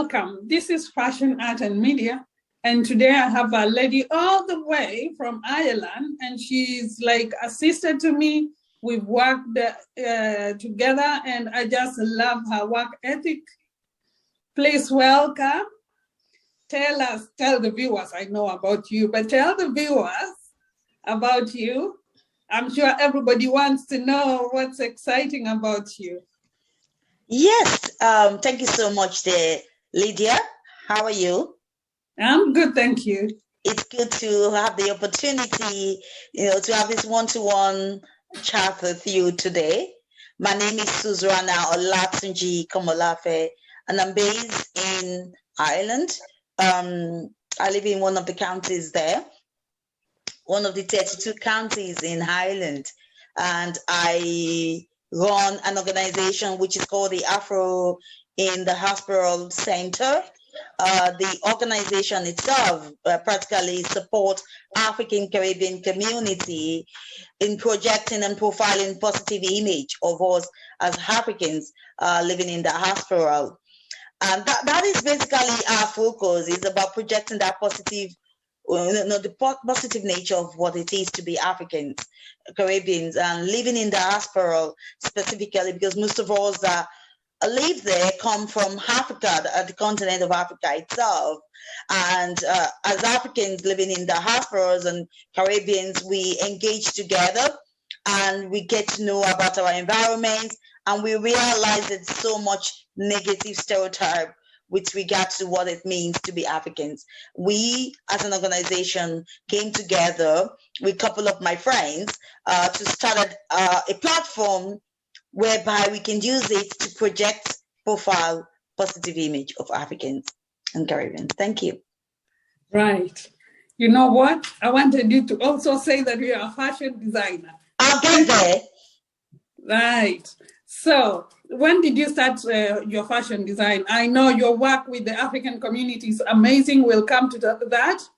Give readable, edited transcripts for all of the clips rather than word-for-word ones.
welcome. This is Fashion, Art and Media. And today I have a lady all the way from Ireland, and she's like a sister to me. We've worked together, and I just love her work ethic. Please welcome. Tell the viewers, I know about you, but tell the viewers about you. I'm sure everybody wants to know what's exciting about you. Yes, thank you so much there, Lydia. How are you? I'm good, thank you. It's good to have the opportunity, to have this one-to-one chat with you today. My name is Susuana Olatunji Komolafe, and I'm based in Ireland. I live in one of the counties there, one of the 32 counties in Ireland, and I run an organization which is called the Afro in the Hospital Center. The organization itself practically supports African Caribbean community in projecting and profiling positive image of us as Africans living in the hospital. And that is basically our focus. It's about projecting that positive, the positive nature of what it is to be Africans, Caribbeans, and living in the diaspora specifically, because most of us that live there come from Africa, the continent of Africa itself. And as Africans living in the diasporas and Caribbeans, we engage together and we get to know about our environment, and we realize that so much negative stereotype with regard to what it means to be Africans. We, as an organization, came together with a couple of my friends to start a platform whereby we can use it to project, profile, positive image of Africans and Caribbeans. Thank you. Right. You know what? I wanted you to also say that you are a fashion designer. I'll get there. Right. So when did you start your fashion design? I know your work with the African community is amazing. We'll come to that.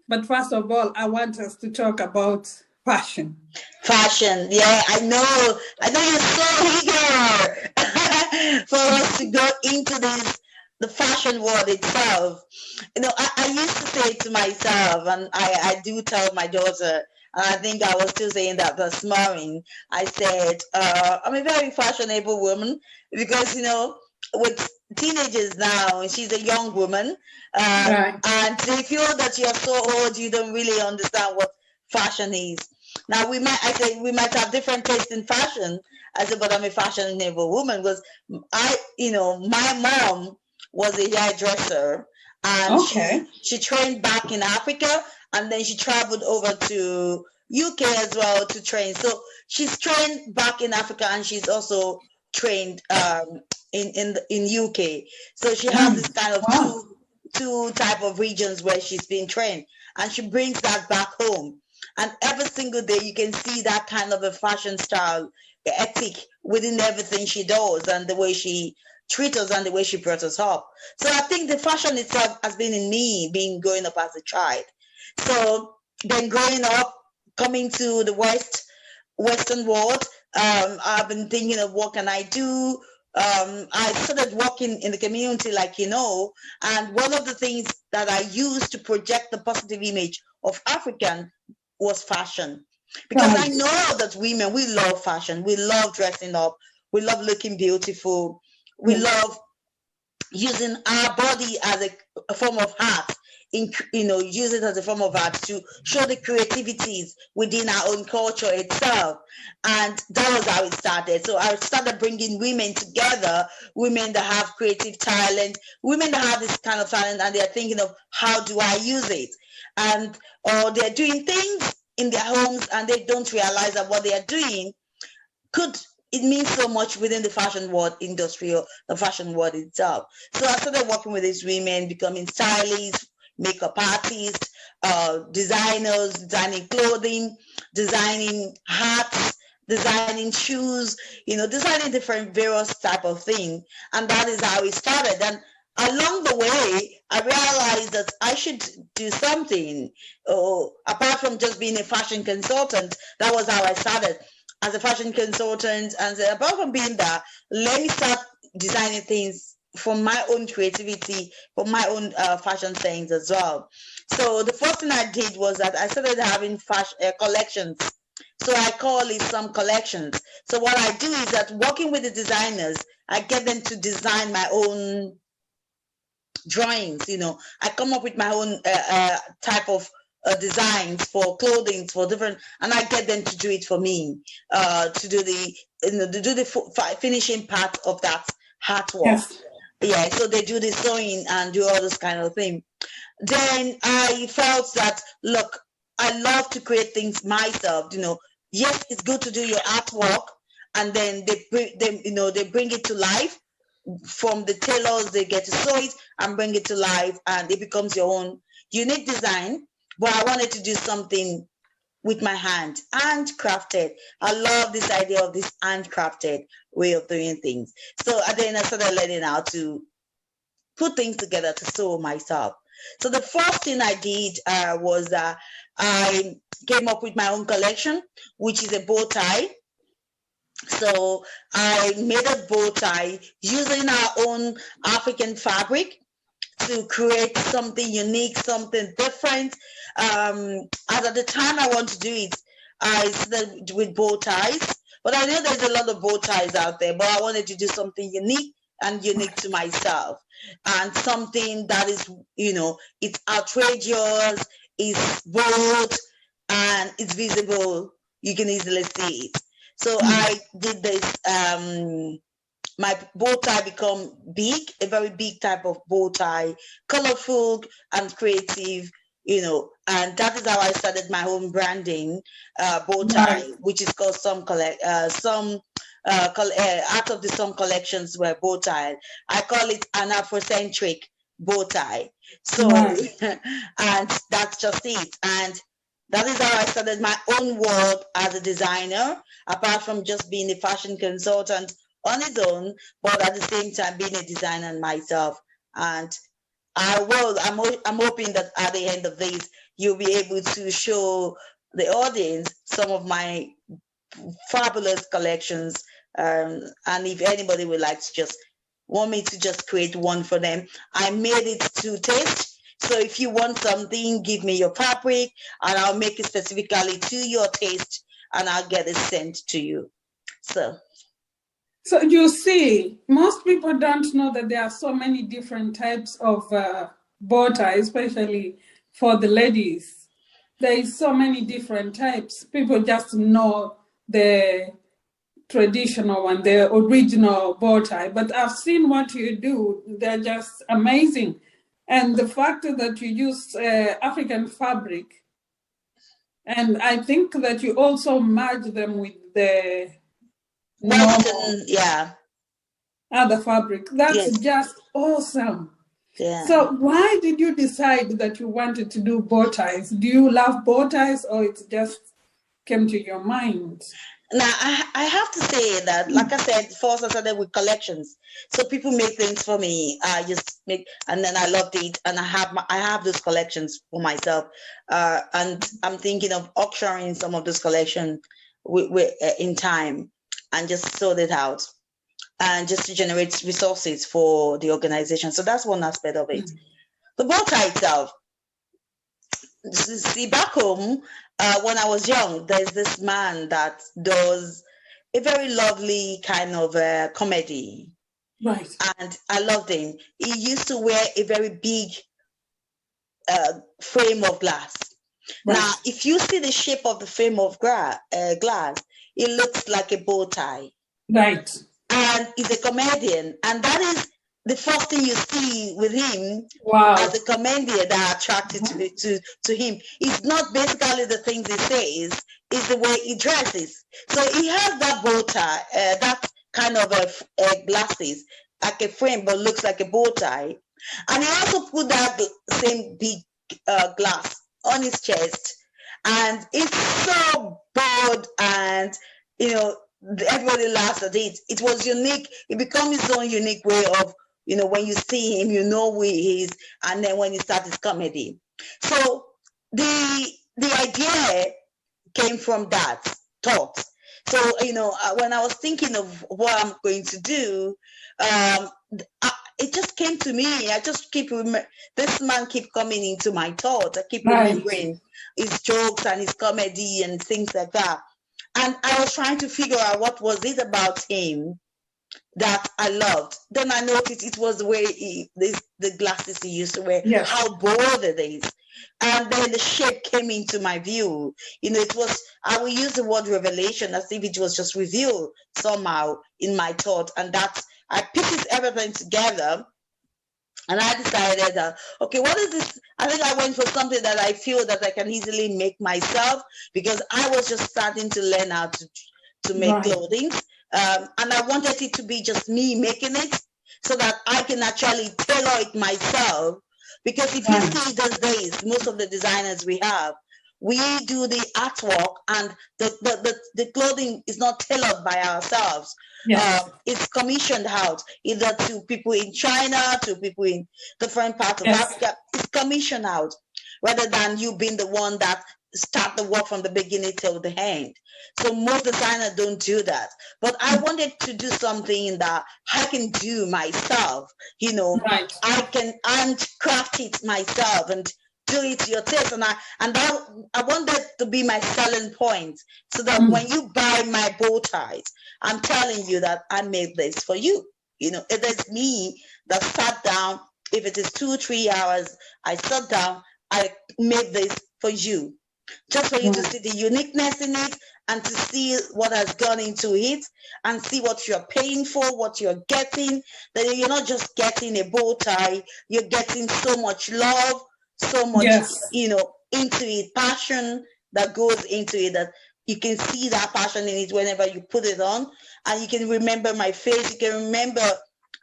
But first of all, I want us to talk about fashion. Fashion, yeah, I know you're so eager for us to go into the fashion world itself. I used to say to myself, and I do tell my daughter, and I think I was still saying that this morning, I said, I'm a very fashionable woman, because, with teenagers now, she's a young woman, right. And they feel that you're so old, you don't really understand what fashion is. Now we might have different tastes in fashion. I said, but I'm a fashionable woman, because my mom was a hairdresser, and okay. she trained back in Africa, and then she traveled over to UK as well to train. So she's trained back in Africa, and she's also trained in UK. So she has this kind of two type of regions where she's been trained, and she brings that back home. And every single day you can see that kind of a fashion style, ethic within everything she does, and the way she treats us and the way she brought us up. So I think the fashion itself has been in me, being growing up as a child. So then growing up, coming to the Western world, I've been thinking of what can I do. I started working in the community, and one of the things that I used to project the positive image of African was fashion, because right. I know that women, we love fashion, we love dressing up, we love looking beautiful, we love using our body as a form of art, use it as a form of art to show the creativities within our own culture itself. And that was how it started. So I started bringing women together, women that have creative talent, women that have this kind of talent, and they're thinking of how do I use it? And they're doing things in their homes, and they don't realize that what they are doing it means so much within the fashion world industry, or the fashion world itself. So I started working with these women, becoming stylists, makeup artists, designers, designing clothing, designing hats, designing shoes, designing different various type of things. And that is how it started. And along the way, I realized that I should do something. Apart from just being a fashion consultant, that was how I started as a fashion consultant. And apart from being that, let me start designing things from my own creativity, from my own fashion things as well. So the first thing I did was that I started having fashion collections. So I call it some collections. So what I do is that working with the designers, I get them to design my own drawings. You know, I come up with my own type of designs for clothing for different, and I get them to do it for me, to do the finishing part of that artwork. Yes. Yeah, so they do the sewing and do all this kind of thing. Then I felt that, look, I love to create things myself. You know, yes, it's good to do your artwork, and then they bring it to life. From the tailors, they get to sew it and bring it to life, and it becomes your own unique design. But I wanted to do something with my hand, handcrafted. I love this idea of this handcrafted way of doing things. So then I started learning how to put things together to sew myself. So the first thing I did was I came up with my own collection, which is a bow tie. So I made a bow tie using our own African fabric to create something unique, something different. As at the time I want to do it, I started with bow ties, but I know there's a lot of bow ties out there, but I wanted to do something unique and unique to myself, and something that is, you know, it's outrageous, it's bold, and it's visible. You can easily see it. So I did this, my bow tie become big, a very big type of bow tie, colorful and creative, you know, and that is how I started my own branding, bow tie, which is called out of the some collections were bow tie. I call it an Afrocentric bow tie. So, and that's just it. And that is how I started my own world as a designer, apart from just being a fashion consultant on its own, but at the same time being a designer myself. And I'm hoping that at the end of this, you'll be able to show the audience some of my fabulous collections. And if anybody would like to want me to just create one for them, I made it to taste. So if you want something, give me your fabric and I'll make it specifically to your taste and I'll get it sent to you. So you see, most people don't know that there are so many different types of bow tie, especially for the ladies. There is so many different types. People just know the traditional one, the original bow tie. But I've seen what you do. They're just amazing. And the fact that you use African fabric, and I think that you also merge them with the other fabric. That's just awesome. Yeah. So why did you decide that you wanted to do bow ties? Do you love bow ties or it just came to your mind? Now, I have to say that, like I said, first I started with collections. So people make things for me. I just make, and then I loved it. And I have those collections for myself. And I'm thinking of auctioning some of those collections in time and just sort it out. And just to generate resources for the organization. So that's one aspect of it. The bow tie itself. See, back home, when I was young, there's this man that does a very lovely kind of comedy. Right. And I loved him. He used to wear a very big frame of glass. Right. Now, if you see the shape of the frame of glass, it looks like a bow tie. Right. And he's a comedian. And that is the first thing you see with him as a comedian that attracted to him. It's not basically the things he says, it's the way he dresses. So he has that bow tie, that kind of glasses, like a frame, but looks like a bow tie. And he also put that same big glass on his chest. And it's so bold and, you know, everybody laughs at it. It was unique. It became his own unique way of, you know, when you see him, you know who he is. And then when he starts his comedy. So the idea came from that thought. So, you know, when I was thinking of what I'm going to do, it just came to me. I just keep this man keep coming into my thoughts. I keep remembering his jokes and his comedy and things like that. And I was trying to figure out what was it about him that I loved. Then I noticed it was the way the glasses he used to wear, how bold it is. And then the shape came into my view. You know, I will use the word revelation as if it was just revealed somehow in my thought. And I pieced everything together. And I decided that, okay, what is this? I think I went for something that I feel that I can easily make myself, because I was just starting to learn how to make clothing. And I wanted it to be just me making it so that I can actually tailor it myself. Because if you see those days, most of the designers we have, we do the artwork and the clothing is not tailored by ourselves. It's commissioned out, either to people in China, to people in different parts of Africa. It's commissioned out, rather than you being the one that start the work from the beginning till the end. So most designers don't do that. But I wanted to do something that I can do myself. You know, I can handcraft it myself and do it to your taste. And I want that to be my selling point, so that when you buy my bow ties, I'm telling you that I made this for you. You know, it is me that sat down. If it is 2-3 hours, I sat down, I made this for you. Just for you to see the uniqueness in it, and to see what has gone into it, and see what you're paying for, what you're getting. That you're not just getting a bow tie, you're getting so much love, so much, you know, into it, passion that goes into it, that you can see that passion in it whenever you put it on. And you can remember my face, you can remember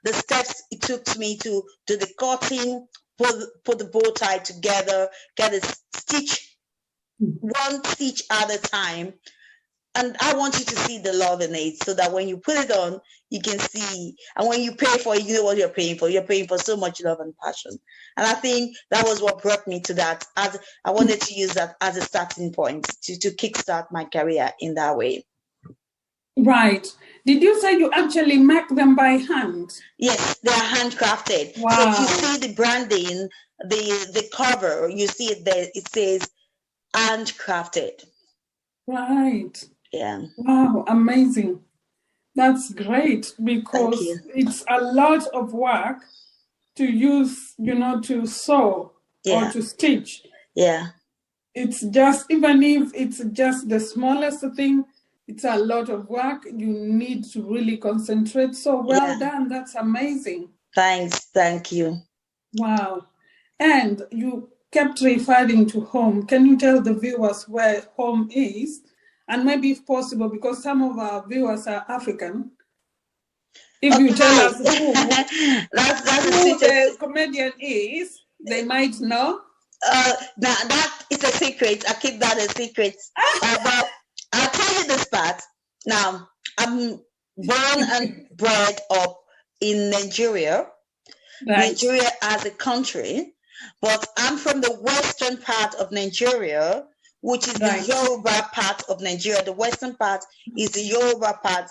the steps it took me to do the cutting, put the bow tie together, get it stitched, one stitch at a time. And I want you to see the love in it, so that when you put it on, you can see. And when you pay for it, you know what you're paying for. You're paying for so much love and passion. And I think that was what brought me to that. As I wanted to use that as a starting point to kickstart my career in that way. Right. Did you say you actually make them by hand? Yes, they are handcrafted. Wow. So if you see the branding, the cover, you see it there, it says handcrafted. Right. Yeah. Wow, amazing. That's great, because it's a lot of work to use, you know, to sew or to stitch. Yeah. It's just, even if it's just the smallest thing, it's a lot of work. You need to really concentrate. So well done. That's amazing. Thanks. Thank you. Wow. And you kept referring to home. Can you tell the viewers where home is? And maybe, if possible, because some of our viewers are African, if you tell us who the comedian is, they might know. Now that is a secret. I keep that a secret. But I'll tell you this part. Now, I'm born and bred up in Nigeria. Nigeria as a country, but I'm from the western part of Nigeria, which is the Yoruba part of Nigeria. The western part is the Yoruba part.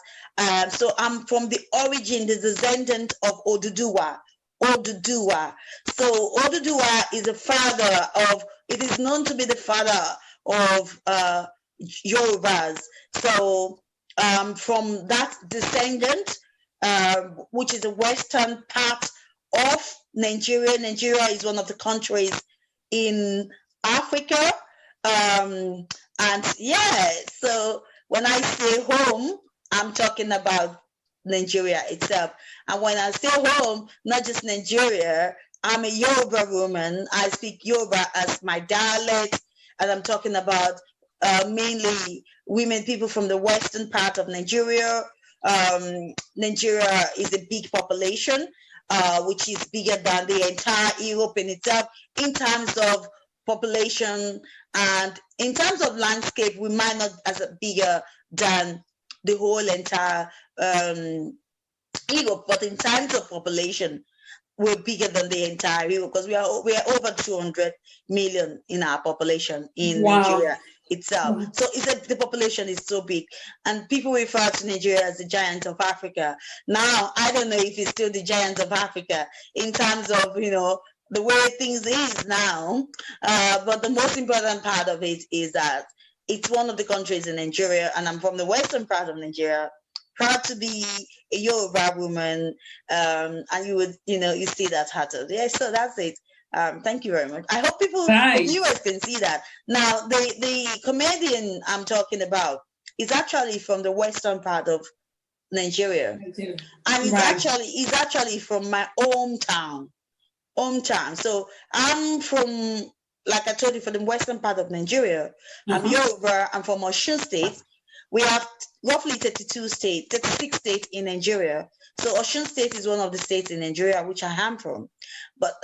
So I'm from the origin, the descendant of Oduduwa. So Oduduwa is the father of, it is known to be the father of Yorubas. So from that descendant, which is the western part of Nigeria. Nigeria is one of the countries in Africa. And so when I say home, I'm talking about Nigeria itself. And when I say home, not just Nigeria, I'm a Yoruba woman. I speak Yoruba as my dialect, and I'm talking about mainly people from the western part of Nigeria. Nigeria is a big population, which is bigger than the entire Europe in itself in terms of population, and in terms of landscape, we might not as bigger than the whole entire Europe, but in terms of population, we're bigger than the entire Europe, because we are over 200 million in our population in Nigeria itself. Mm. So the population is so big, and people refer to Nigeria as the giant of Africa. Now, I don't know if it's still the giant of Africa in terms of, the way things is now. But the most important part of it is that it's one of the countries in Nigeria, and I'm from the western part of Nigeria. Proud to be a Yoruba woman, and you see that title. Yeah, so that's it. Thank you very much. I hope the viewers can see that. Now, the comedian I'm talking about is actually from the western part of Nigeria, and he's actually from my hometown. So I'm from, like I told you, from the western part of Nigeria. I'm Yoruba. I'm from Osun State. We have roughly 36 states in Nigeria. So Osun State is one of the states in Nigeria, which I am from.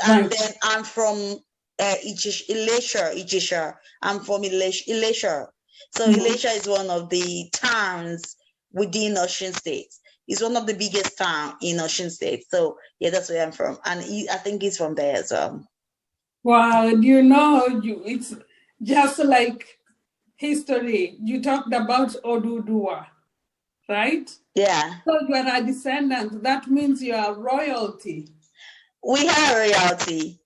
And then I'm from Ilesha. I'm from Ilesha. So Ilesha is one of the towns within Osun State. It's one of the biggest towns in Osun State. So yeah, that's where I'm from. And I think he's from there as well. Wow, it's just like history. You talked about Oduduwa, right? Yeah. So you are a descendant. That means you are royalty. We are royalty.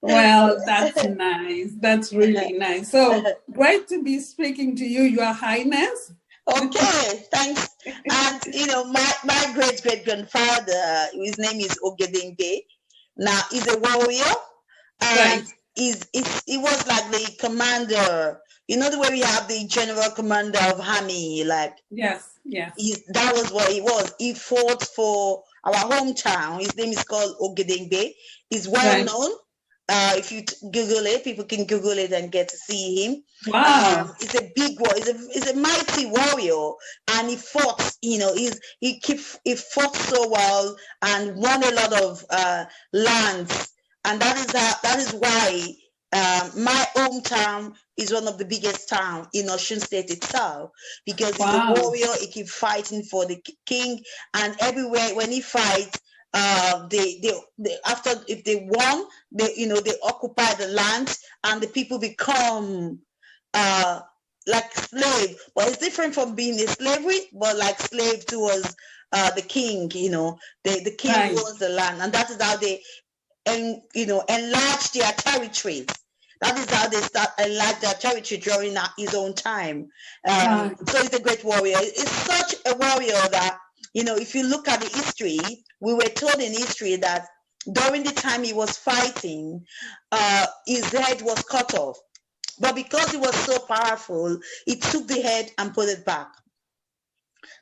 Well, that's nice. That's really nice. So great to be speaking to you, Your Highness. Okay, thanks. And my great-great-grandfather, his name is Ogedengbe. Now he's a warrior, and he was like the commander. You know the way we have the general commander of army, like yes. That was what he was. He fought for our hometown. His name is called Ogedengbe. He's well known. If you Google it, people can Google it and get to see him. Wow. He's a big warrior. He's a mighty warrior, and he fought. He fought so well and won a lot of lands, and that is why my hometown is one of the biggest towns in Osun State itself, because he's a warrior. He keeps fighting for the king, and everywhere when he fights, if they won, they occupy the land, and the people become like slave. But it's different from being a slavery, but like slave towards the king. The king owns the land, and that is how they enlarge their territories. That is how they start enlarge their territory during his own time. So he's a great warrior. It's such a warrior that, if you look at the history, we were told in history that during the time he was fighting, his head was cut off. But because he was so powerful, he took the head and put it back.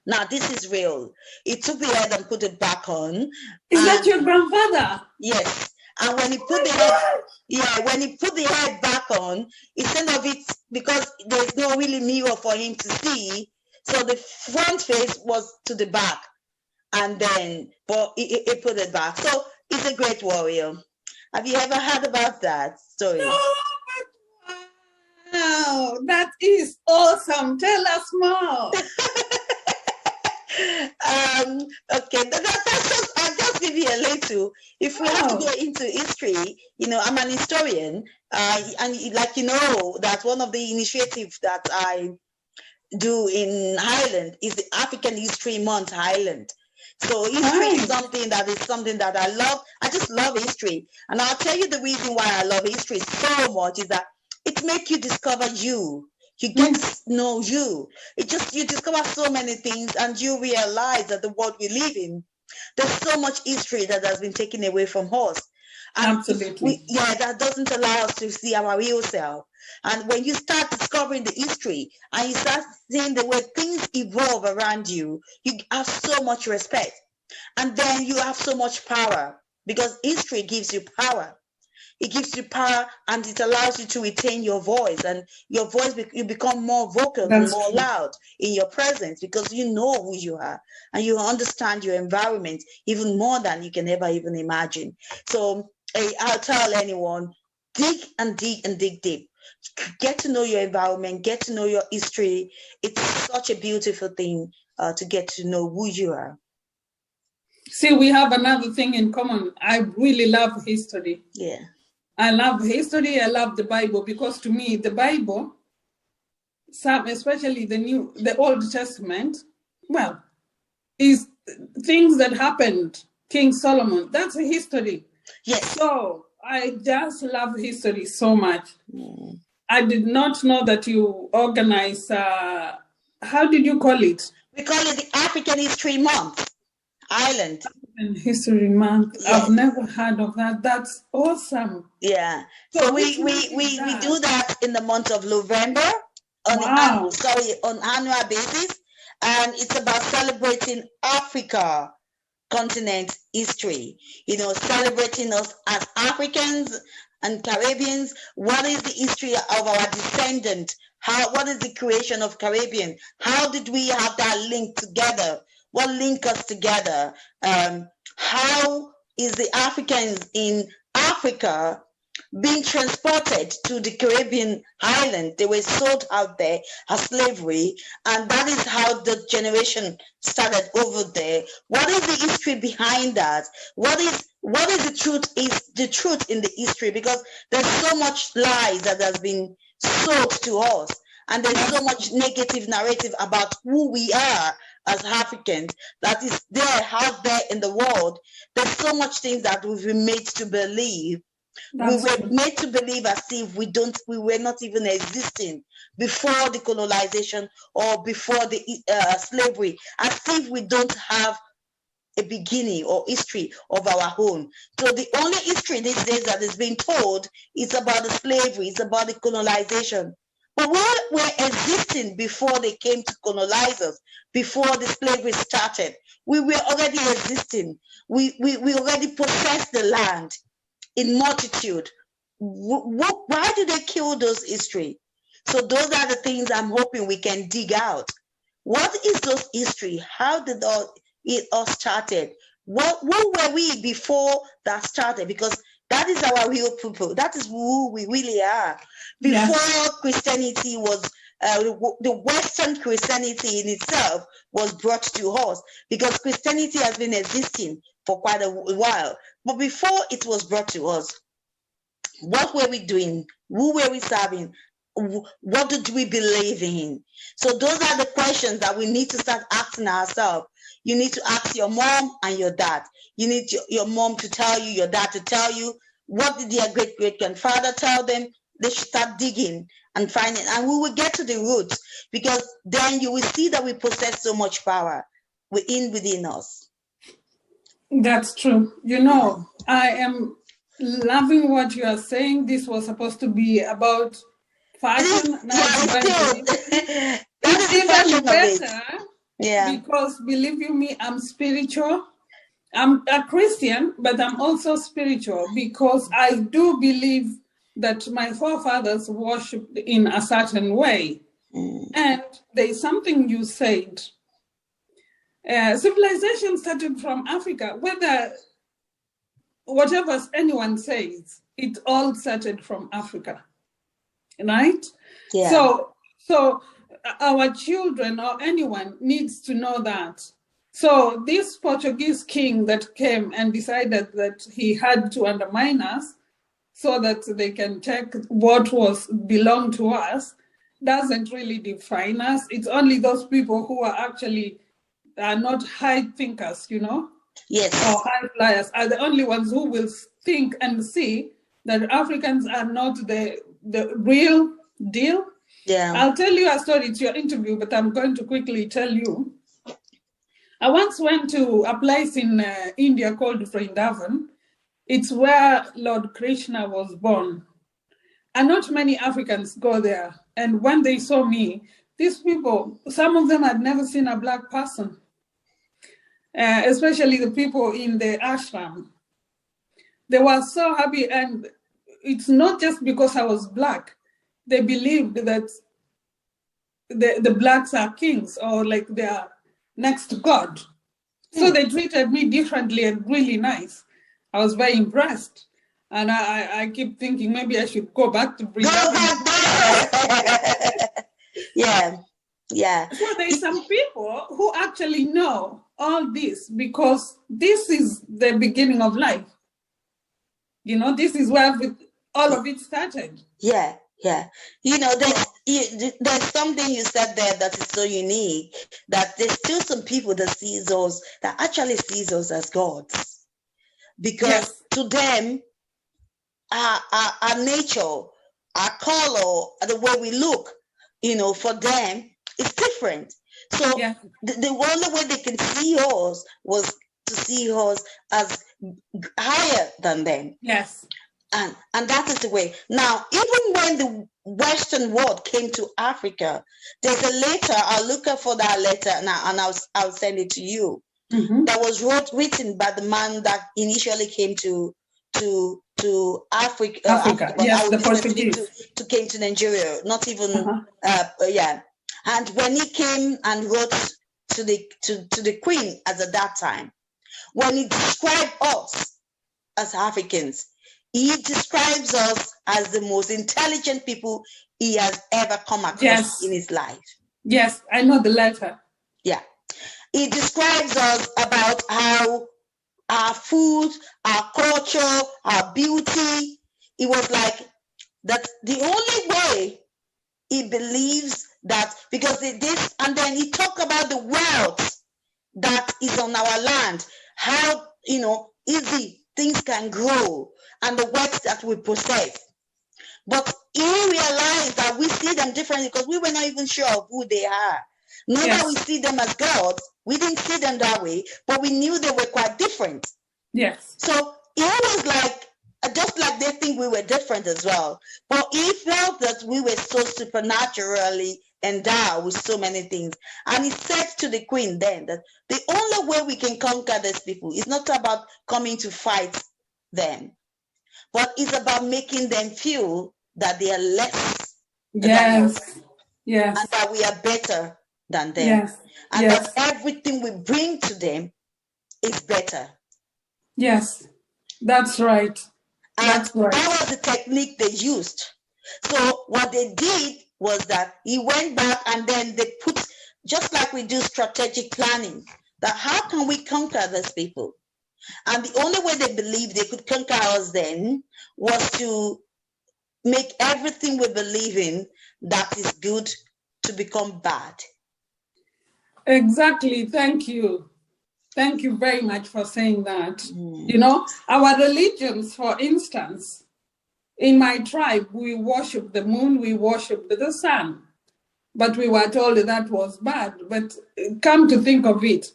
Now, this is real. He took the head and put it back on. Is that your grandfather? Yes. And when he put the head back on, instead of it, because there's no really mirror for him to see, so the front face was to the back, and then he put it back. So he's a great warrior. Have you ever heard about that story? No, but wow, that is awesome. Tell us more. Okay, I'll just give you a little. If we have to go into history, I'm an historian, and that one of the initiatives that I do in Ireland is the African History Month Ireland. So history is something that I love. I just love history, and I'll tell you the reason why I love history so much is that it makes you discover you. You get to know you. You discover so many things, and you realize that the world we live in, there's so much history that has been taken away from us. And absolutely. That doesn't allow us to see our real self. And when you start discovering the history and you start seeing the way things evolve around you, you have so much respect. And then you have so much power, because history gives you power. It gives you power, and it allows you to retain your voice, and your voice, you become more vocal and more loud in your presence, because you know who you are and you understand your environment even more than you can ever even imagine. So I'll tell anyone, dig and dig and dig deep. Get to know your environment, get to know your history. It's such a beautiful thing to get to know who you are. See, we have another thing in common. I really love history. Yeah. I love history. I love the Bible, because to me, the Bible, especially the Old Testament, well, is things that happened. King Solomon, that's a history. Yes. So I just love history so much. I did not know that you organize, how did you call it? We call it the African History Month, Ireland. African History Month. Yes. I've never heard of that. That's awesome. Yeah. So we do that in the month of November on annual basis. And it's about celebrating Africa continent history, celebrating us as Africans and Caribbeans. What is the history of our descendant? What is the creation of Caribbean? How did we have that link together? What linked us together? How is the Africans in Africa being transported to the Caribbean island? They were sold out there as slavery, and that is how the generation started over there. What is the history behind that? What is the truth? Is the truth in the history? Because there's so much lies that has been sold to us, and there's so much negative narrative about who we are as Africans that is there out there in the world. There's so much things that we've been made to believe. We were made to believe as if we were not even existing before the colonization or before the slavery, as if we don't have a beginning or history of our own. So the only history these days that is being told is about the slavery, it's about the colonization. But we were existing before they came to colonize us, before the slavery started. We were already existing. We already possessed the land in multitude. Why do they kill those history? So those are the things I'm hoping we can dig out. What is those history? How did it all started? What were we before that started? Because that is our real people. That is who we really are. Before Christianity was, the Western Christianity in itself was brought to us, because Christianity has been existing for quite a while. But before it was brought to us, what were we doing? Who were we serving? What did we believe in? So those are the questions that we need to start asking ourselves. You need to ask your mom and your dad. You need your mom to tell you, your dad to tell you. What did their great-great-grandfather tell them? They should start digging and finding. And we will get to the roots, because then you will see that we possess so much power within us. That's true. I am loving what you are saying. This was supposed to be about fashion. It's even better. Yeah. Because believe you me, I'm spiritual. I'm a Christian, but I'm also spiritual, because I do believe that my forefathers worshipped in a certain way. And there's something you said. Civilization started from Africa. Whatever anyone says, it all started from Africa, right? Yeah. So our children or anyone needs to know that. So this Portuguese king that came and decided that he had to undermine us so that they can take what belonged to us doesn't really define us. It's only those people who are actually not high thinkers, yes, or high flyers are the only ones who will think and see that Africans are not the real deal. Yeah. I'll tell you a story. It's your interview, but I'm going to quickly tell you. I once went to a place in India called Vrindavan. It's where Lord Krishna was born. And not many Africans go there. And when they saw me, these people, some of them had never seen a Black person, especially the people in the ashram. They were so happy. And it's not just because I was Black. They believed that the Blacks are kings, or like they are next to God. So they treated me differently and really nice. I was very impressed. And I keep thinking maybe I should go back to Vrindavan. Yeah. So there's some people who actually know all this, because this is the beginning of life. This is where all of it started. Yeah. You know, there's something you said there that is so unique, that there's still some people that actually sees us as gods, because to them, our nature, our color, the way we look, you know, for them, it's different. So the only way they can see us was to see us as higher than them. Yes. And that is the way. Now, even when the Western world came to Africa, there's a letter. I'll look up for that letter now, and I'll send it to you. That was written by the man that initially came to Africa. Yes, the Portuguese. Came to Nigeria. Not even And when he came and wrote to the Queen at that time, when he described us as Africans, he describes us as the most intelligent people he has ever come across in his life. Yes, I know the letter. Yeah. He describes us about how our food, our culture, our beauty, it was like that the only way he believes that, because this, and then he talked about the wealth that is on our land, how, you know, easy things can grow, and the wealth that we possess. But he realized that we see them differently because we were not even sure of who they are. Not that we see them as gods, we didn't see them that way, but we knew they were quite different. Yes. So it was like, just like they think we were different as well. But he felt that we were so supernaturally endowed with so many things. And he said to the Queen then that the only way we can conquer these people is not about coming to fight them, but it's about making them feel that they are less than us, and that we are better than them, and that everything we bring to them is better. Yes, that's right. And that was the technique they used. So what they did was that he went back and then they put, just like we do strategic planning, that how can we conquer these people? And the only way they believed they could conquer us then was to make everything we believe in that is good to become bad. Exactly. Thank you. Thank you very much for saying that. You know, our religions, for instance, in my tribe, we worship the moon, we worship the sun. But we were told that was bad. But come to think of it,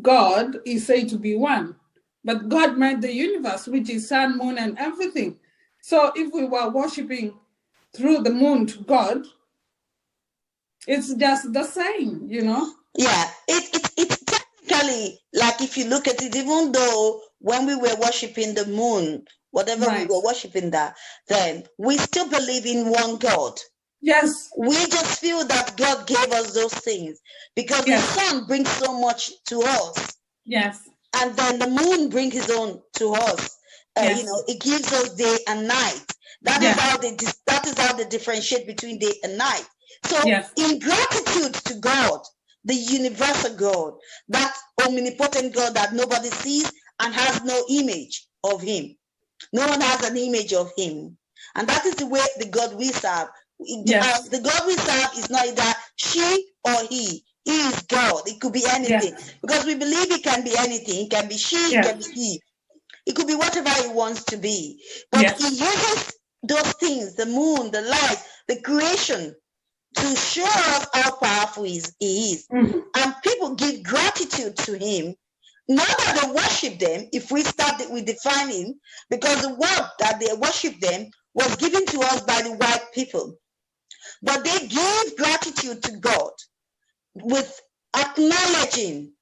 God is said to be one. But God made the universe, which is sun, moon, and everything. So if we were worshiping through the moon to God, it's just the same, you know? Yeah, it's technically, like if you look at it, even though when we were worshiping the moon, whatever we were worshiping that, then we still believe in one God. Yes. We just feel that God gave us those things because the sun brings so much to us. Yes. And then the moon brings his own to us. You know, it gives us day and night. That is how they differentiate between day and night. So in gratitude to God, the universal God, that omnipotent God that nobody sees and has no image of him. No one has an image of him. And that is the way the God we serve. The God we serve is not either she or he. He is God. It could be anything. Because we believe it can be anything. It can be she, it can be he. It could be whatever he wants to be. But he uses those things, the moon, the light, the creation, to show us how powerful he is. And people give gratitude to him. Not that they worship them, if we start with defining, because the word that they worship them was given to us by the white people. But they give gratitude to God with acknowledging.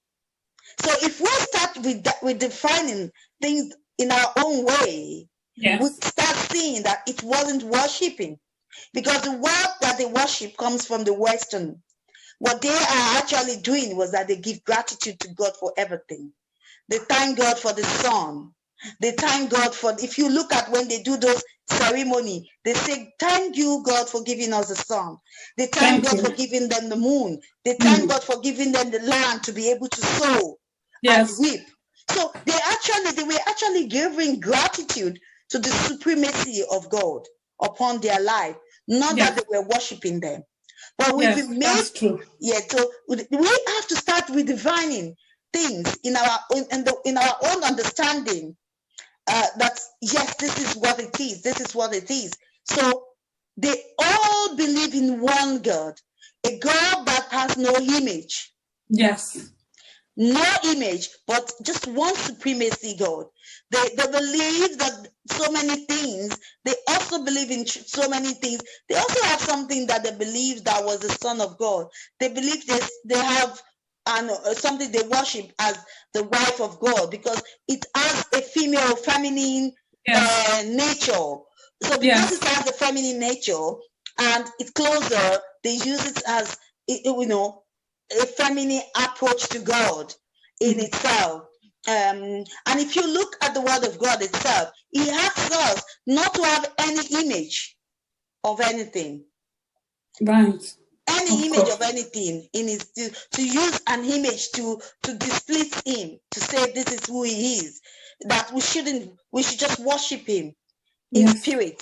So if we start with defining things in our own way, we start seeing that it wasn't worshiping. Because the word that they worship comes from the Western. What they are actually doing was that they give gratitude to God for everything. They thank God for the sun. They thank God for, if you look at when they do those ceremony, they say, thank you, God, for giving us the sun. They thank God for giving them the moon. They thank God for giving them the land to be able to sow and reap. So they were actually giving gratitude to the supremacy of God upon their life, not that they were worshiping them. But we've been made, that's true. So we have to start redefining things in our own understanding. That yes, this is what it is. This is what it is. So they all believe in one God, a God that has no image. Yes. No image, but just one supremacy God. They believe that so many things. They also believe in so many things. They also have something that they believe that was the Son of God. They believe they have something they worship as the wife of God, because it has a female, feminine nature. So because it has a feminine nature and it's closer, they use it as, a feminine approach to God in itself. And if you look at the word of God itself, he asks us not to have any image of anything. Right. Any image of anything in his, to use an image to display him, to say this is who he is, that we should just worship him in spirit.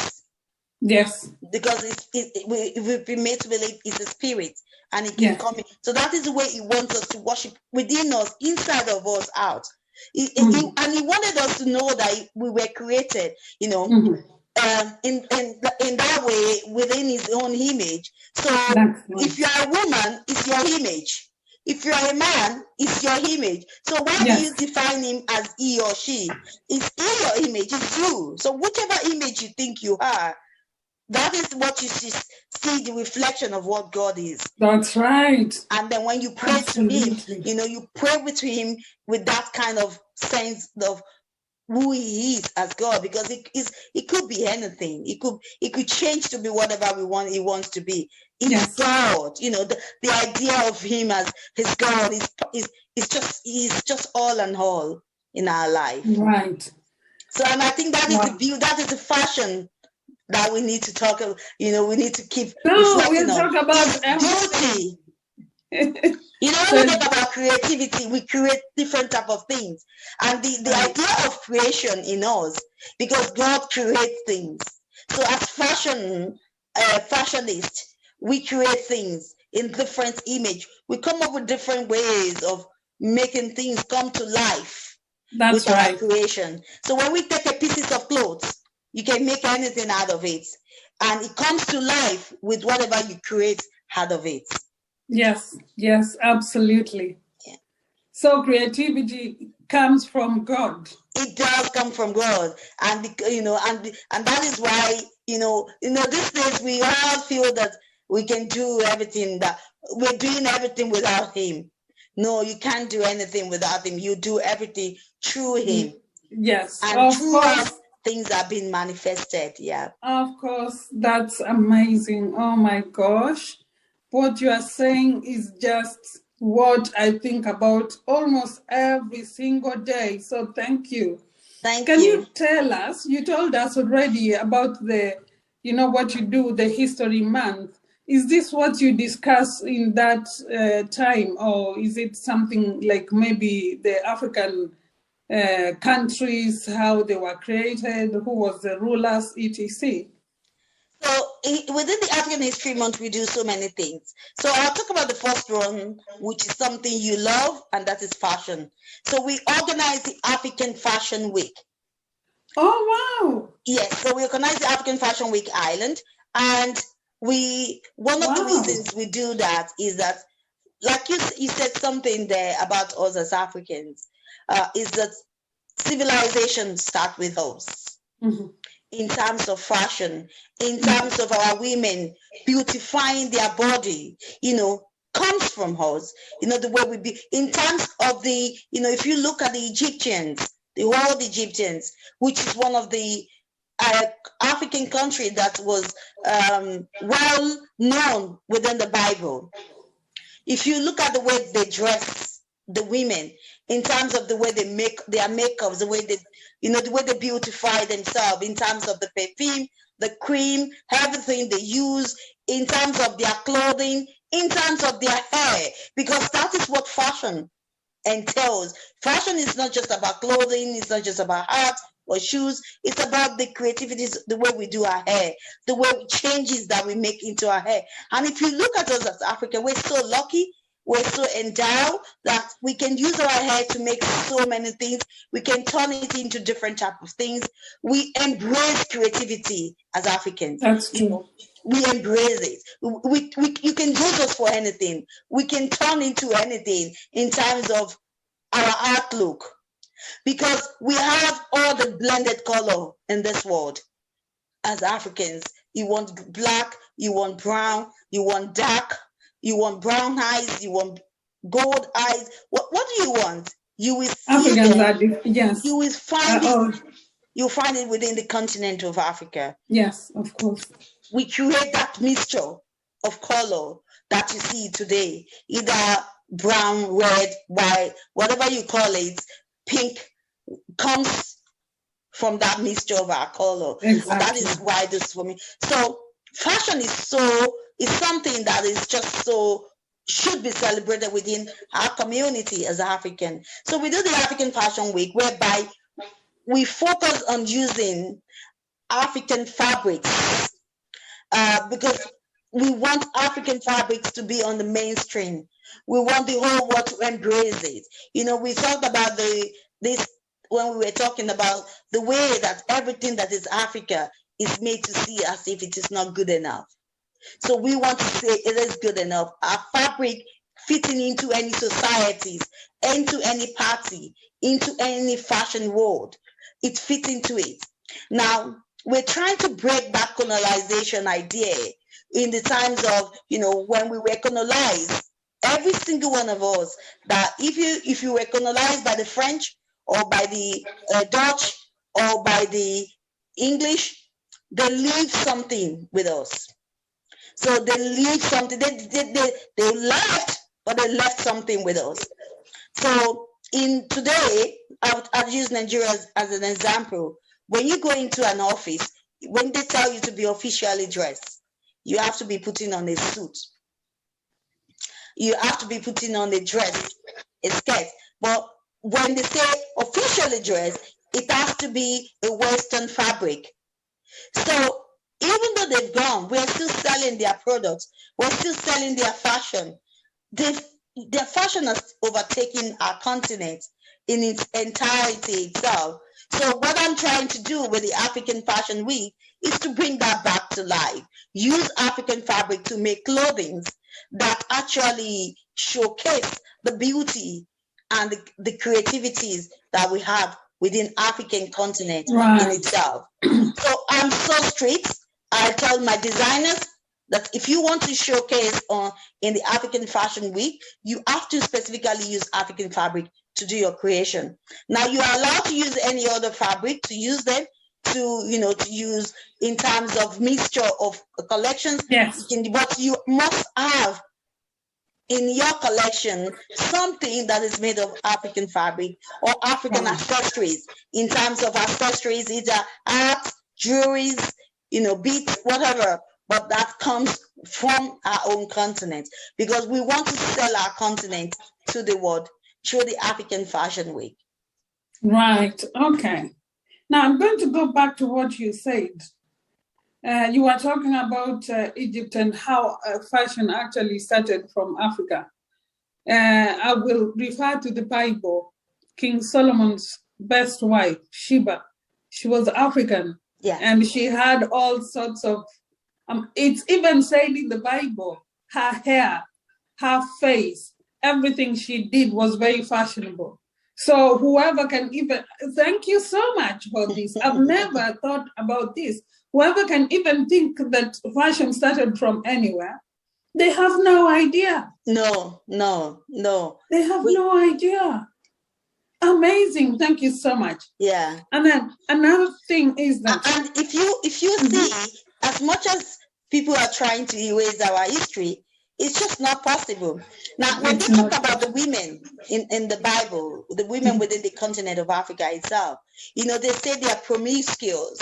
Yes. Because we've been made to believe it's a spirit and it can come in. So that is the way he wants us to worship, within us, inside of us, out. And he wanted us to know that we were created, in that way, within his own image. So if you are a woman, it's your image. If you are a man, it's your image. So why do you define him as he or she? It's in your image, it's you. So whichever image you think you are, that is what you see the reflection of what God is. That's right. And then when you pray to him, you pray with him with that kind of sense of who he is as God, because it could be anything. It could change to be whatever he wants to be. He's God. The idea of him as his God is just all and all in our life. Right. So, and I think that is the view, that is the fashion that we need to talk about. We need to keep reflecting on. Talk about beauty. When we talk about creativity, we create different type of things. And the idea of creation in us, because God creates things. So as fashionist, we create things in different image. We come up with different ways of making things come to life. That's with our creation. So when we take a piece of clothes, you can make anything out of it. And it comes to life with whatever you create out of it. Yes, absolutely. Yeah. So creativity comes from God. It does come from God. And and that is why, these days we all feel that we can do everything, that we're doing everything without him. No, you can't do anything without him. You do everything through him. Yes. And through us, things are being manifested. Yeah. Of course. That's amazing. Oh my gosh. What you are saying is just what I think about almost every single day. So thank you. Can you tell us, you told us already about what you do, the History Month. Is this what you discuss in that time, or is it something like maybe the African countries, how they were created, who was the rulers, etc.? So within the African History Month, we do so many things. So I'll talk about the first one, which is something you love, and that is fashion. So we organize the African Fashion Week. Oh, wow. Yes, so we organize the African Fashion Week Island, and one of the reasons we do that is that, like you said something there about us as Africans, is that civilization starts with us. Mm-hmm. In terms of fashion, in terms of our women beautifying their body, comes from us. The way we be, in terms of the, if you look at the Egyptians, the old Egyptians, which is one of the African country that was well known within the Bible. If you look at the way they dress, the women, in terms of the way they make their makeups, the way they, the way they beautify themselves, in terms of the perfume, the cream, everything they use, in terms of their clothing, in terms of their hair, because that is what fashion entails. Fashion is not just about clothing, it's not just about art, or shoes. It's about the creativity, the way we do our hair, the way changes that we make into our hair. And if you look at us as African, we're so lucky, we're so endowed that we can use our hair to make so many things. We can turn it into different types of things. We embrace creativity as Africans. That's true. We embrace it. You can use us for anything. We can turn into anything in terms of our outlook, because we have all the blended color in this world as Africans. You want black, you want brown, you want dark, you want brown eyes, you want gold eyes. What do you want? You will see Africans are yes. You will find it. You'll find it within the continent of Africa. Yes, of course. We create that mixture of color that you see today, either brown, red, white, whatever you call it, pink, comes from that mixture of our color. Exactly. That is why this for me. So fashion is something that is just so should be celebrated within our community as African. So we do the African Fashion Week, whereby we focus on using African fabrics because we want African fabrics to be on the mainstream. We want the whole world to embrace it. You know, we talked about this when we were talking about the way that everything that is Africa is made to see as if it is not good enough. So we want to say it is good enough. Our fabric fitting into any societies, into any party, into any fashion world, it fits into it. Now, we're trying to break that colonization idea in the times of, you know, when we were colonized. Every single one of us, that if you were colonized by the French or by the Dutch or by the English, they leave something with us. So they leave something. They left, but they left something with us. So in today, I'll use Nigeria as an example. When you go into an office, when they tell you to be officially dressed, you have to be putting on a suit. You have to be putting on a dress, a skirt. But when they say officially dressed, it has to be a Western fabric. So even though they've gone, we're still selling their products. We're still selling their fashion. Their fashion has overtaken our continent in its entirety itself. So what I'm trying to do with the African Fashion Week is to bring that back to life. Use African fabric to make clothing that actually showcase the beauty and the creativities that we have within African continent in itself. So I'm so strict. I tell my designers that if you want to showcase in the African Fashion Week, you have to specifically use African fabric to do your creation. Now you are allowed to use any other fabric, to use them to use in terms of mixture of collections. Yes. But you must have in your collection something that is made of African fabric or African accessories. In terms of accessories, either art, jewelries, beads, whatever, but that comes from our own continent, because we want to sell our continent to the world through the African Fashion Week. Right. Okay. Now I'm going to go back to what you said. You were talking about Egypt and how fashion actually started from Africa. I will refer to the Bible. King Solomon's best wife, Sheba, she was African. Yeah. And she had all sorts of, it's even said in the Bible, her hair, her face, everything she did was very fashionable. So whoever can even, thank you so much for this. I've never thought about this. Whoever can even think that fashion started from anywhere, they have no idea. No. They have no idea. Amazing. Thank you so much. Yeah. And then another thing is that, and if you see, as much as people are trying to erase our history, it's just not possible. Now, when they talk about the women in the Bible, the women within the continent of Africa itself, they say they are promiscuous,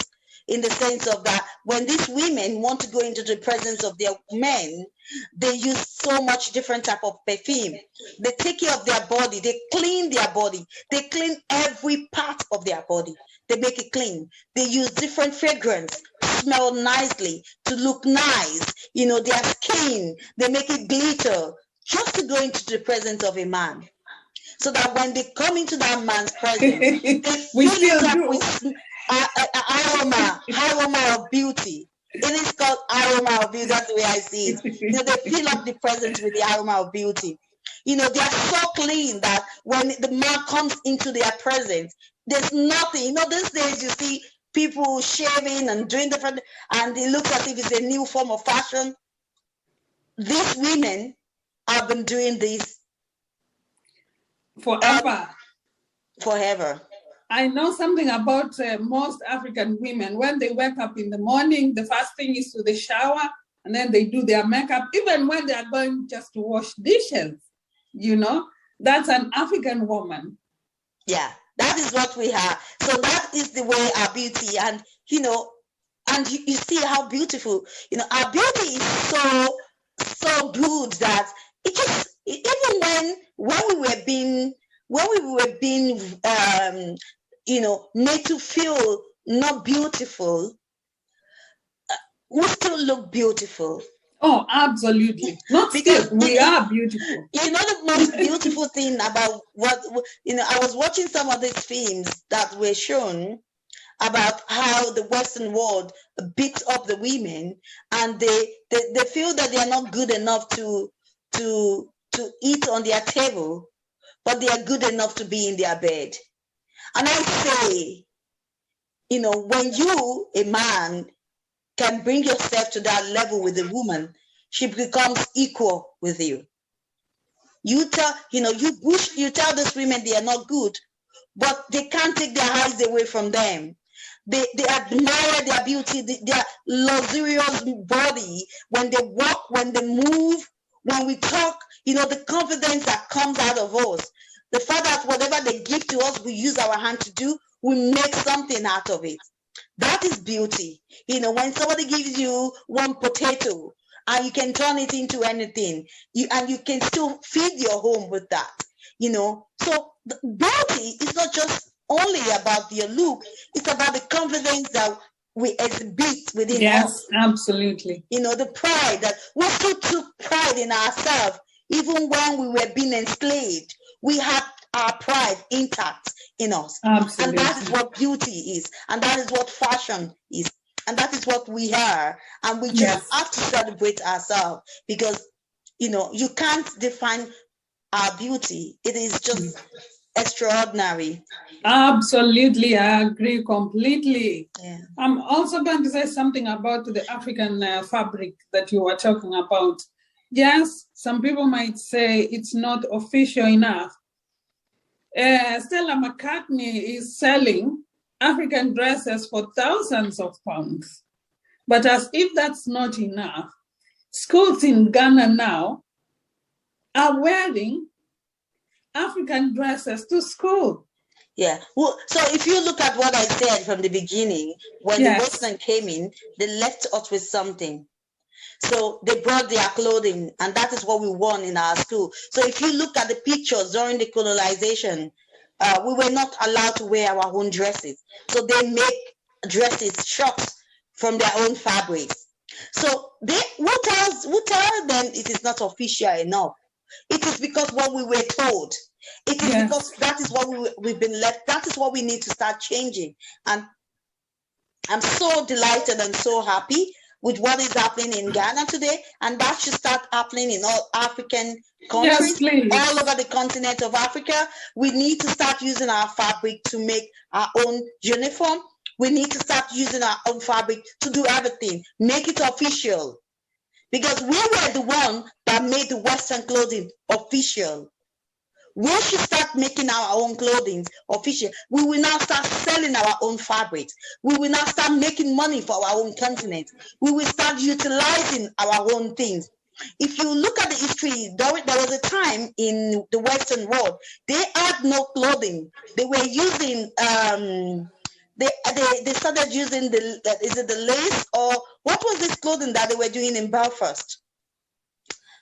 in the sense of that when these women want to go into the presence of their men, they use so much different type of perfume. They take care of their body. They clean their body. They clean every part of their body. they make it clean. They use different fragrance, smell nicely, to look nice. You know, their skin, they make it glitter just to go into the presence of a man. So that when they come into that man's presence, they fill it up with aroma of beauty. It is called aroma of beauty. That's the way I see it. You know, they fill up the presence with the aroma of beauty. You know, they are so clean that when the man comes into their presence, there's nothing. You know, these days you see people shaving and doing different, and it looks as if it's a new form of fashion. These women have been doing this forever. Forever. I know something about most African women. When they wake up in the morning, the first thing is to the shower, and then they do their makeup, even when they are going just to wash dishes. You know, that's an African woman. Yeah, that is what we have. So that is the way our beauty, and you know, and you see how beautiful, you know, our beauty is so good that it just, even when we were being you know, made to feel not beautiful, we still look beautiful. Oh, absolutely. Not because we are beautiful. You know, the most beautiful thing about what, you know, I was watching some of these films that were shown about how the Western world beats up the women, and they feel that they are not good enough to eat on their table, but they are good enough to be in their bed. And I say, you know, when you, a man, can bring yourself to that level with a woman, she becomes equal with you. You tell, you know, you tell these women they are not good, but they can't take their eyes away from them. They admire their beauty, their luxurious body. When they walk, when they move, when we talk, you know, the confidence that comes out of us. The fact that whatever they give to us, we use our hand to do, we make something out of it. That is beauty. You know, when somebody gives you one potato and you can turn it into anything, and you can still feed your home with that, you know. So beauty is not just only about your look, it's about the confidence that we exhibit within us. Yes, absolutely. You know, the pride that we still took pride in ourselves, even when we were being enslaved. We have our pride intact in us. Absolutely. And that is what beauty is. And that is what fashion is. And that is what we are. And we just have to celebrate ourselves, because, you know, you can't define our beauty. It is just extraordinary. Absolutely. I agree completely. Yeah. I'm also going to say something about the African fabric that you were talking about. Yes, some people might say it's not official enough. Stella McCartney is selling African dresses for thousands of pounds. But as if that's not enough, schools in Ghana now are wearing African dresses to school. Yeah. Well, so if you look at what I said from the beginning, when the Western came in, they left us with something. So they brought their clothing, and that is what we wore in our school. So if you look at the pictures during the colonization, we were not allowed to wear our own dresses. So they make dresses, shorts from their own fabrics. So who tell them it is not official enough? It is because what we were told. It is because that is what we've been left. That is what we need to start changing. And I'm so delighted and so happy with what is happening in Ghana today, and that should start happening in all African countries, all over the continent of Africa. We need to start using our fabric to make our own uniform. We need to start using our own fabric to do everything, make it official. Because we were the one that made the Western clothing official. We should start making our own clothing official. We will now start selling our own fabrics. We will now start making money for our own continent. We will start utilizing our own things. If you look at the history, there was a time in the Western world, they had no clothing. They were using, they started using is it the lace, or what was this clothing that they were doing in Belfast?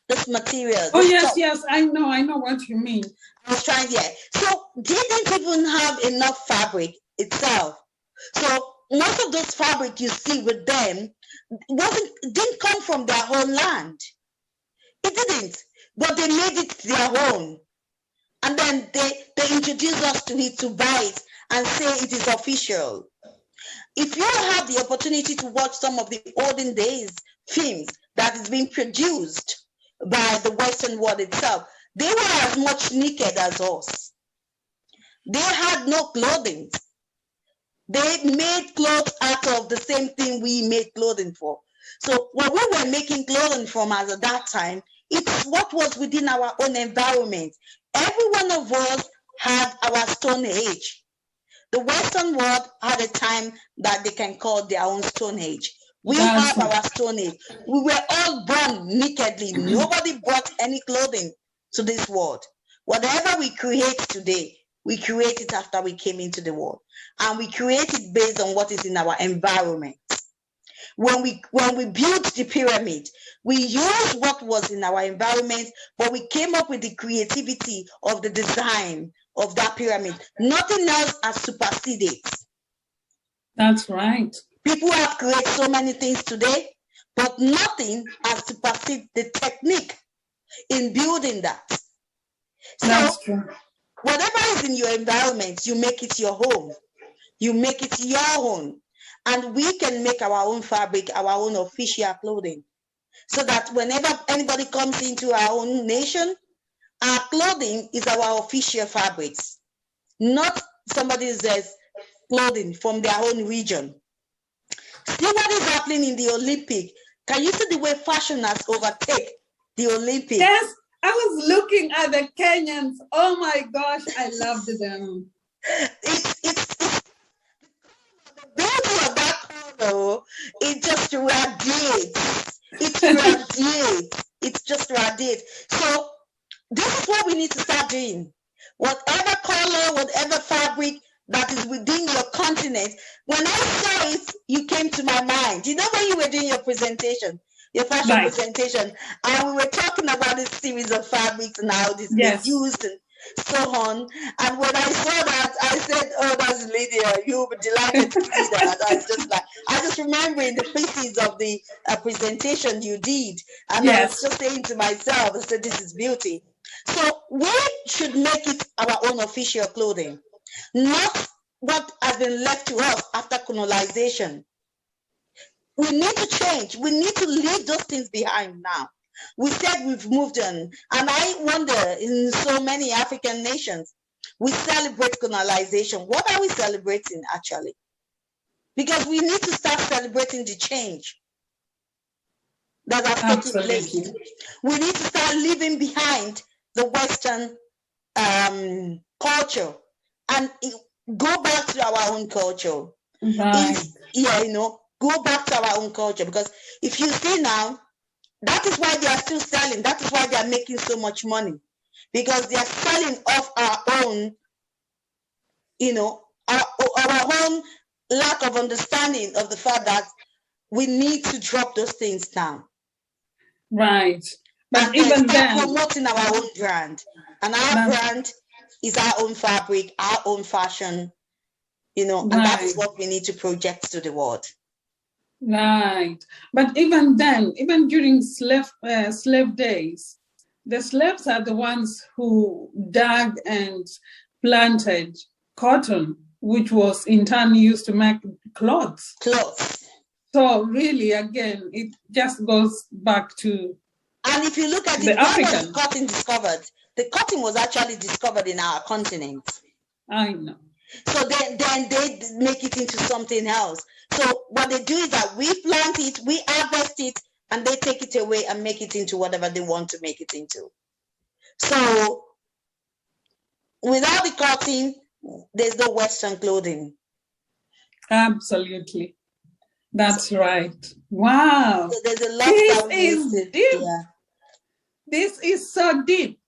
This material. Oh, yes, I know what you mean. I was trying, So they didn't even have enough fabric itself. So most of those fabric you see with them didn't come from their own land. It didn't, but they made it their own. And then they introduce us to it, to buy it and say it is official. If you have the opportunity to watch some of the olden days films that is being produced by the Western world itself, they were as much naked as us. They had no clothing. They made clothes out of the same thing we made clothing for. So what we were making clothing from as at that time, it's what was within our own environment. Every one of us had our Stone Age. The Western world had a time that they can call their own Stone Age. We have our Stone Age. We were all born nakedly. Nobody brought any clothing to this world. Whatever we create today, we create it after we came into the world. And we create it based on what is in our environment. When we built the pyramid, we used what was in our environment, but we came up with the creativity of the design of that pyramid. Nothing else has superseded. That's right. People have created so many things today, but nothing has superseded the technique in building that. That's true. Whatever is in your environment, you make it your home. You make it your own. And we can make our own fabric, our own official clothing. So that whenever anybody comes into our own nation, our clothing is our official fabrics, not somebody else's clothing from their own region. See what is happening in the Olympic. Can you see the way fashion has overtaken the Olympics? Yes, I was looking at the Kenyans. Oh my gosh, I loved them. It's the beauty of that color. It just radiates. It radiates. It just radiates. So this is what we need to start doing. Whatever color, whatever fabric that is within your continent. When I saw it, you came to my mind. You know when you were doing your presentation, your fashion presentation, and we were talking about this series of fabrics and how this is used and so on. And when I saw that, I said, "Oh, that's Lydia. You'll be delighted to see that." I just remembering the pieces of the presentation you did, and I was just saying to myself, I said, "This is beauty." So we should make it our own official clothing, not what has been left to us after colonization. We need to change. We need to leave those things behind now. We said we've moved on. And I wonder, in so many African nations, we celebrate colonization. What are we celebrating, actually? Because we need to start celebrating the change that has taken place. We need to start leaving behind the Western culture and go back to our own culture. Go back to our own culture. Because if you see now, that is why they are still selling. That is why they are making so much money. Because they are selling off our own, our own lack of understanding of the fact that we need to drop those things down. Right. But and even then, promoting our own brand. And our brand is our own fabric, our own fashion, and that is what we need to project to the world. Right. But even then, even during slave days, the slaves are the ones who dug and planted cotton, which was in turn used to make clothes. So really, again, it just goes back to and if you look at the African. Was cotton discovered? The cotton was actually discovered in our continent. I know. So then they make it into something else. So what they do is that we plant it, we harvest it, and they take it away and make it into whatever they want to make it into. So without the cotton, there's no Western clothing. Absolutely. That's right. Wow. So there's a lot this is deep. Yeah. This is so deep.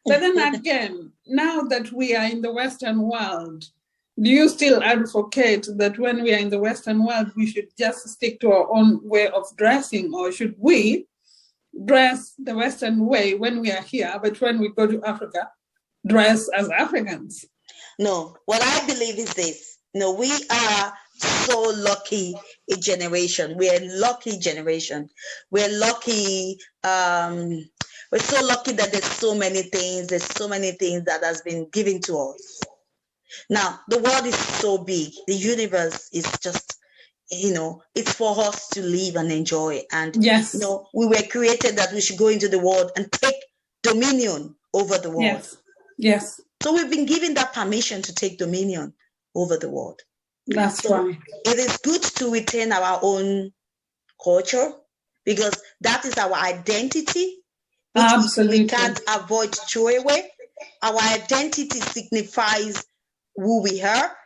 But then again, now that we are in the Western world, do you still advocate that when we are in the Western world, we should just stick to our own way of dressing, or should we dress the Western way when we are here, but when we go to Africa, dress as Africans? No, what I believe is this. No, we are so lucky a generation. We're a lucky generation. We're lucky. We're so lucky that there's so many things. There's so many things that has been given to us. Now, the world is so big. The universe is just, it's for us to live and enjoy. And, yes, we were created that we should go into the world and take dominion over the world. Yes. Yes. So we've been given that permission to take dominion over the world. That's so right. It is good to retain our own culture, because that is our identity. Absolutely. We can't avoid to throw away. Our identity signifies who we are.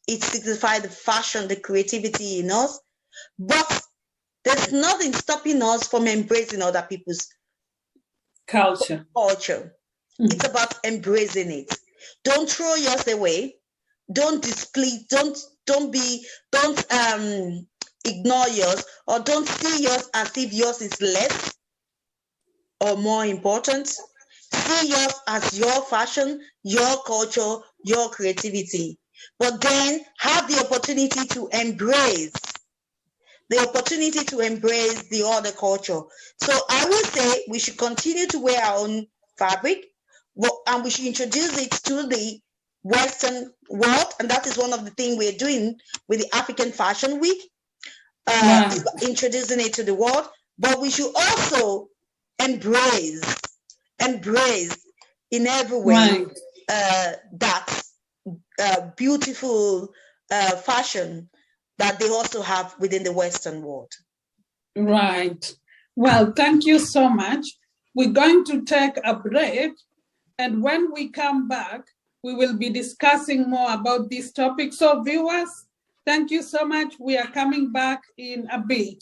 It signifies the fashion, the creativity in us. But there's nothing stopping us from embracing other people's culture. It's about embracing it. Don't throw yours away. Don't display. Don't ignore yours, or don't see yours as if yours is less or more important. See yours as your fashion, your culture, your creativity. But then have the opportunity to embrace the other culture. So I would say we should continue to wear our own fabric, and we should introduce it to the Western world, and that is one of the things we're doing with the African Fashion Week, introducing it to the world. But we should also embrace in every way that beautiful fashion that they also have within the Western world. Right. Well, thank you so much. We're going to take a break, and when we come back, we will be discussing more about this topic. So viewers, thank you so much. We are coming back in a bit.